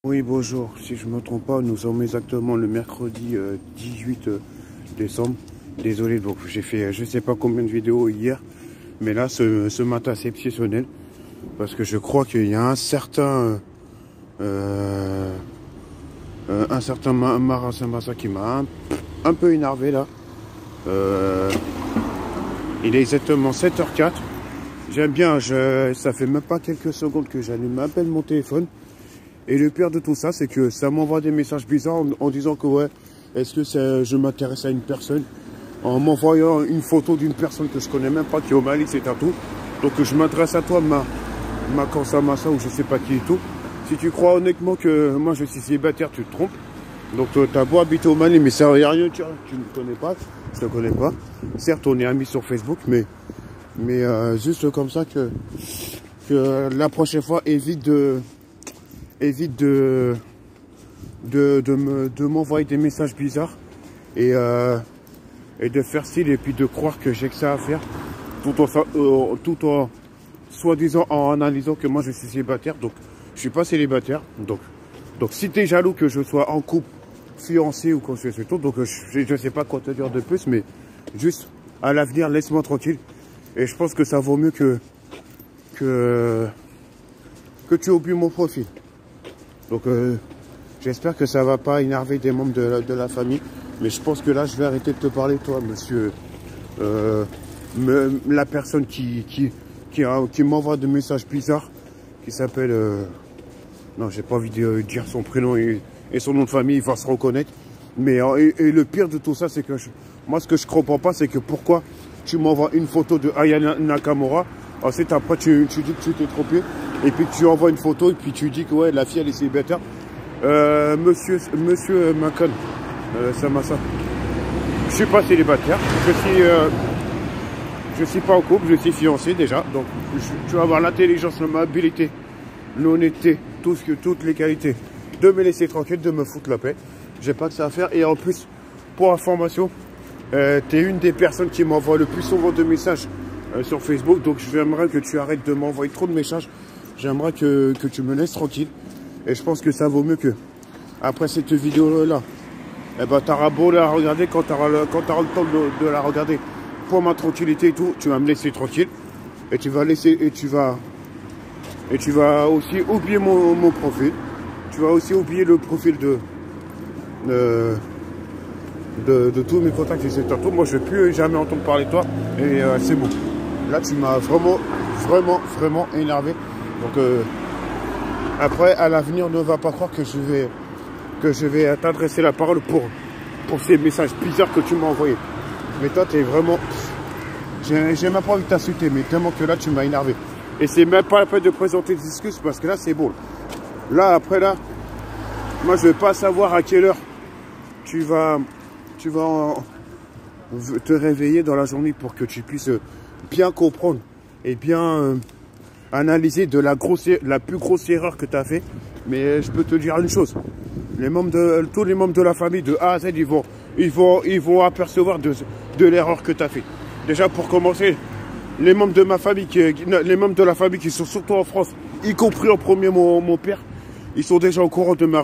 Oui, bonjour. Si je ne me trompe pas, nous sommes exactement le mercredi 18 décembre. Désolé, donc j'ai fait je sais pas combien de vidéos hier. Mais là, ce matin, c'est exceptionnel. Parce que je crois qu'il y a un certain Mara Saint-Massa qui m'a un peu énervé là. Il est exactement 7h04. J'aime bien, ça fait même pas quelques secondes que j'allume à peine mon téléphone. Et le pire de tout ça, c'est que ça m'envoie des messages bizarres en disant que ouais, est-ce que je m'intéresse à une personne, en m'envoyant une photo d'une personne que je connais même pas, qui est au Mali, c'est un tout. Donc je m'adresse à toi, ma Kansamassa, ou je sais pas qui et tout. Si tu crois honnêtement que moi je suis célibataire, tu te trompes. Donc t'as beau habiter au Mali, mais ça ne rien, tu ne me connais pas, je te connais pas. Certes, on est amis sur Facebook, mais juste comme ça que la prochaine fois, évite de m'envoyer des messages bizarres et de faire style et puis de croire que j'ai que ça à faire tout en soi-disant en analysant que moi je suis célibataire. Donc je suis pas célibataire, donc si tu es jaloux que je sois en couple, fiancé ou quoi que ce soit, donc je sais pas quoi te dire de plus, mais juste à l'avenir laisse-moi tranquille. Et je pense que ça vaut mieux que tu oublies mon profil. Donc j'espère que ça va pas énerver des membres de la famille. Mais je pense que là je vais arrêter de te parler, toi monsieur, la personne qui m'envoie des messages bizarres, qui s'appelle non, j'ai pas envie de dire son prénom et son nom de famille, il va se reconnaître. Mais et le pire de tout ça, c'est que moi ce que je comprends pas, c'est que pourquoi tu m'envoies une photo de Aya Nakamura, ensuite après tu dis que tu t'es trompé, et puis tu envoies une photo et puis tu dis que ouais, la fille elle est célibataire. Monsieur Macon, Saint-Massa, je suis pas célibataire, je suis pas en couple, je suis fiancé déjà, donc tu vas avoir l'intelligence, l'amabilité, l'honnêteté, toutes les qualités de me laisser tranquille, de me foutre la paix. J'ai pas que ça à faire. Et en plus, pour information, tu es une des personnes qui m'envoie le plus souvent de messages sur Facebook. Donc j'aimerais que tu arrêtes de m'envoyer trop de messages. J'aimerais que tu me laisses tranquille. Et je pense que ça vaut mieux que, après cette vidéo là, eh ben, t'auras beau la regarder, quand t'auras le temps de la regarder pour ma tranquillité et tout, tu vas me laisser tranquille. Et tu vas aussi oublier mon profil. Tu vas aussi oublier le profil de tous mes contacts, etc. Moi, je ne vais plus jamais entendre parler de toi. Et c'est bon. Là, tu m'as vraiment énervé. Donc, après, à l'avenir, ne va pas croire que je vais t'adresser la parole pour ces messages bizarres que tu m'as envoyés. Mais toi, tu es vraiment... J'ai même pas envie de t'insulter, mais tellement que là, tu m'as énervé. Et c'est même pas la peine de présenter des excuses parce que là, c'est bon. Là, après, là, moi, je vais pas savoir à quelle heure tu vas te réveiller dans la journée pour que tu puisses bien comprendre et bien analyser la plus grosse erreur que tu as fait. Mais je peux te dire une chose. Tous les membres de la famille, de A à Z, ils vont apercevoir de l'erreur que tu as fait. Déjà, pour commencer, les membres de ma famille, les membres de la famille qui sont surtout en France, y compris en premier mon père, ils sont déjà au courant de ma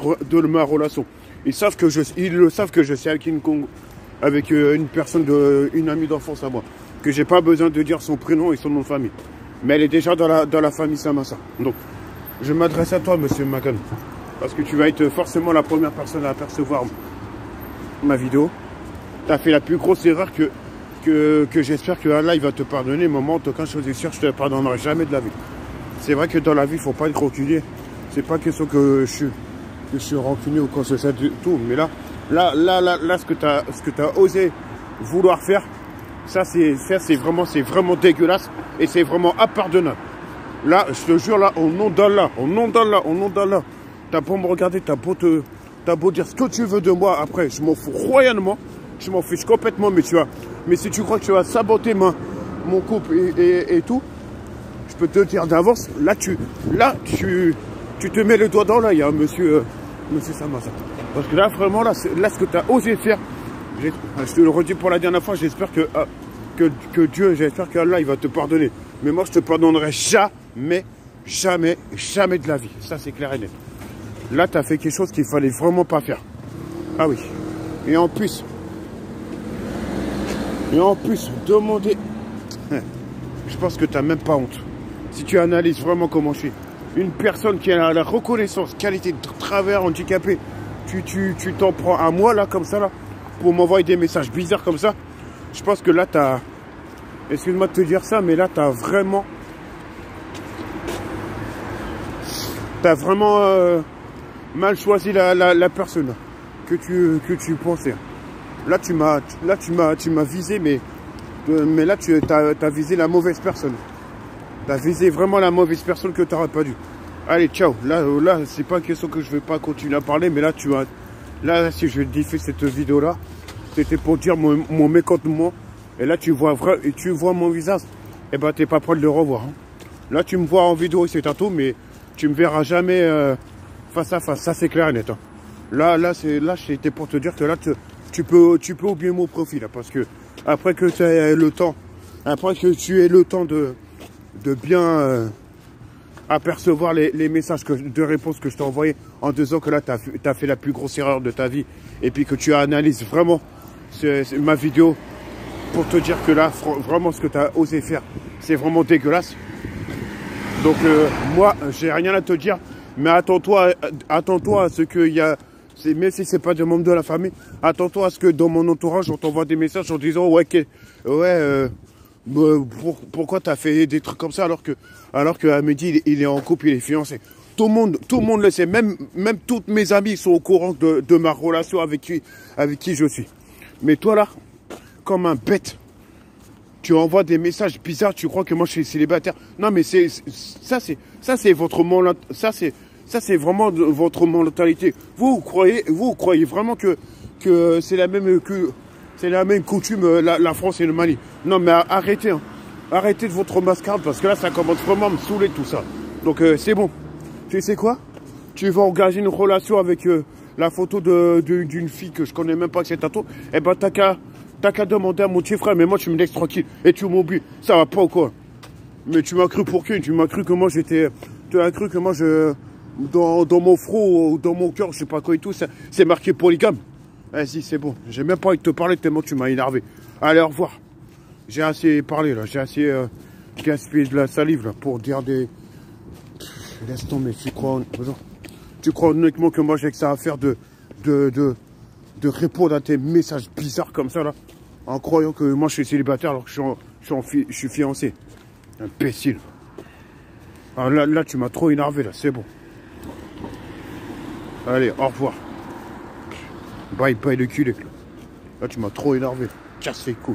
relation. Ils le savent que je suis avec une personne, une amie d'enfance à moi, que j'ai pas besoin de dire son prénom et son nom de famille. Mais elle est déjà dans la famille Saint-Massa. Donc, je m'adresse à toi, monsieur Macan, parce que tu vas être forcément la première personne à apercevoir ma vidéo. Tu as fait la plus grosse erreur que j'espère que Allah il va te pardonner. Maman, en tout cas, chose est sûre, je te pardonnerai jamais de la vie. C'est vrai que dans la vie, il ne faut pas être rancunier. C'est pas question que je suis rancunier ou quoi que ce soit du tout. Mais là, ce que tu as osé vouloir faire, c'est vraiment dégueulasse et c'est vraiment impardonnable. Là, je te jure, là, au nom d'Allah, t'as beau me regarder, t'as beau dire ce que tu veux de moi, après, je m'en fous royalement, je m'en fiche complètement, mais si tu crois que tu vas saboter mon couple et tout, je peux te dire d'avance, là, tu te mets le doigt dans l'œil, hein, monsieur Saint-Massa. Parce que là, vraiment, là, ce que tu as osé faire, je te le redis pour la dernière fois, j'espère que Dieu, j'espère qu'Allah, il va te pardonner. Mais moi, je te pardonnerai jamais de la vie. Ça, c'est clair et net. Là, tu as fait quelque chose qu'il fallait vraiment pas faire. Ah oui. Et en plus, demander... Je pense que tu n'as même pas honte. Si tu analyses vraiment comment je suis. Une personne qui a la reconnaissance, qualité de travers handicapé, tu t'en prends à moi, là, comme ça, là, pour m'envoyer des messages bizarres comme ça. Je pense que là, tu as... Excuse-moi de te dire ça, mais là, tu as vraiment... mal choisi la personne que tu pensais. Là, tu m'as visé, mais là, tu as visé la mauvaise personne. Tu as visé vraiment la mauvaise personne que tu n'aurais pas dû. Allez, ciao. Là c'est pas une question que je ne vais pas continuer à parler, mais là, là, si je diffuse cette vidéo-là, c'était pour dire mon mécontentement. Et là, tu vois mon visage. Eh ben, t'es pas prêt de le revoir. Hein. Là, tu me vois en vidéo, c'est tantôt, mais tu me verras jamais face à face. Ça, c'est clair et net. Hein. Là, c'était pour te dire que là, tu peux oublier mon profil. Là, parce que après que tu aies le temps, de bien apercevoir les messages de réponse que je t'ai envoyés en disant que là, tu as fait la plus grosse erreur de ta vie. Et puis que tu analyses vraiment ma vidéo pour te dire que là, vraiment, ce que tu as osé faire, c'est vraiment dégueulasse. Donc, moi, j'ai rien à te dire. Mais attends-toi à ce qu'il y a... Même si c'est pas des membres de la famille, attends-toi à ce que dans mon entourage, on t'envoie des messages en disant pourquoi t'as fait des trucs comme ça alors que Amédi il est en couple, il est fiancé. Tout le monde le sait, même toutes mes amis sont au courant de ma relation avec qui je suis. Mais toi là, comme un bête, tu envoies des messages bizarres, tu crois que moi je suis célibataire. Non mais ça c'est vraiment votre mentalité. Vous croyez vraiment que c'est la même coutume, la France et le Mali. Non, mais arrêtez. Hein. Arrêtez de votre mascarade, parce que là, ça commence vraiment à me saouler tout ça. Donc, c'est bon. Tu sais quoi? Tu vas engager une relation avec la photo d'une fille que je connais même pas que c'est tatou. Eh ben, t'as qu'à demander à mon petit frère, mais moi, tu me laisses tranquille. Et tu m'oublies. Ça va pas ou quoi? Mais tu m'as cru pour qui? Tu m'as cru que moi, tu as cru que moi, dans mon front ou dans mon cœur, je sais pas quoi et tout, c'est marqué polygame. Vas-y, c'est bon. J'ai même pas envie de te parler tellement tu m'as énervé. Allez, au revoir. J'ai assez parlé là. J'ai assez gaspillé de la salive là pour dire des... Laisse tomber. Tu crois honnêtement que moi j'ai que ça à faire de répondre à tes messages bizarres comme ça là, en croyant que moi je suis célibataire alors que je suis fiancé. Imbécile. Ah, là tu m'as trop énervé là. C'est bon. Allez, au revoir. Bye bye le culé. Là, tu m'as trop énervé. Casse les couilles.